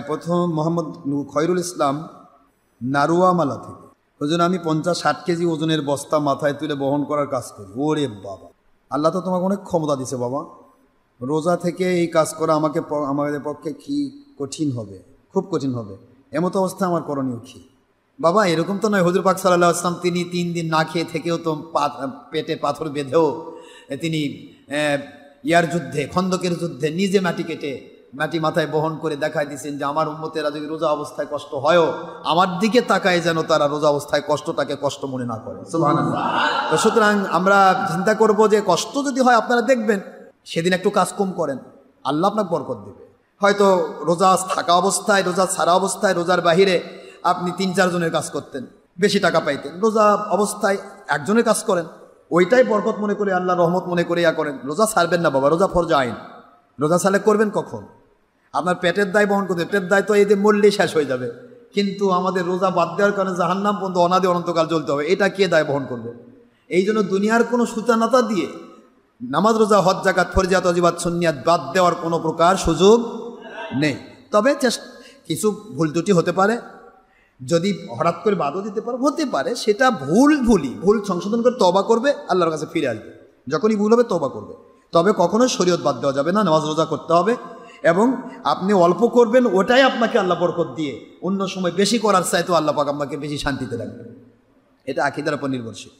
প্রথম মোহাম্মদ খয়রুল ইসলাম নারুয়ামালা থেকে। ওই জন্য আমি 50-60 কেজি ওজনের বস্তা মাথায় তুলে বহন করার কাজ করি। ওরে বাবা, আল্লাহ তো তোমাকে অনেক ক্ষমতা দিছে বাবা। রোজা থেকে এই কাজ করা আমাদের পক্ষে কি কঠিন হবে, খুব কঠিন হবে। এমতো অবস্থা আমার করণীয় কি বাবা? এরকম তো নয়। হুজুর পাক সাল্লাল্লাহু আলাইহি ওয়াসাল্লাম তিনি 3 দিন না খেয়ে থেকেও তো পেটে পাথর বেঁধেও তিনি ইয়ার যুদ্ধে, খন্দকের যুদ্ধে নিজে মাটি মাথায় বহন করে দেখাই দিয়েছেন যে আমার উম্মতেরা যদি রোজা অবস্থায় কষ্ট হয়ও আমার দিকে তাকায় যেন তারা রোজা অবস্থায় কষ্টটাকে কষ্ট মনে না করে। সুবহানাল্লাহ। তো সুতরাং আমরা চিন্তা করব যে কষ্ট যদি হয় আপনারা দেখবেন সেদিন একটু কাজ কম করেন, আল্লাহ আপনাকে বরকত দেবে। হয়তো রোজা থাকা অবস্থায়, রোজা ছাড়া অবস্থায়, রোজার বাহিরে আপনি 3-4 জনের কাজ করতেন, বেশি টাকা পাইতেন। রোজা অবস্থায় একজনের কাজ করেন, ওইটাই বরকত মনে করে, আল্লাহ রহমত মনে করে করেন। রোজা ছাড়বেন না বাবা, রোজা ফরজ আইন। রোজা ছাড়লে করবেন কখন? আপনার পেটের দায় বহন করতে, পেটের দায় তো এই যে মরলেই শেষ হয়ে যাবে, কিন্তু আমাদের রোজা বাদ দেওয়ার কারণে জাহান্নাম পর্যন্ত অনাদি অনন্তকাল চলতে হবে, এটা কে দায় বহন করবে? এই জন্য দুনিয়ার কোনো সূচনাতা দিয়ে নামাজ, রোজা, হজ, যাকাত, ফরজিয়াত, ওয়াজিবাত, সুন্নিয়াত বাদ দেওয়ার কোনো প্রকার সুযোগ নেই। তবে কিছু ভুল ত্রুটি হতে পারে, যদি হঠাৎ করে বাদও দিতে হতে পারে, সেটা ভুল সংশোধন করে তওবা করবে, আল্লাহর কাছে ফিরে আসবে। যখনই ভুল হবে তওবা করবে। তবে কখনোই শরীয়ত বাদ দেওয়া যাবে না, নামাজ রোজা করতে হবে। এবং আপনি অল্প করবেন, ওটাই আপনাকে আল্লাহ বরকত দিয়ে অন্য সময় বেশি করার চাইতেও আল্লাহ পাক আপনাকে বেশি শান্তিতে রাখবে। এটা আকীদার উপর নির্ভরশীল।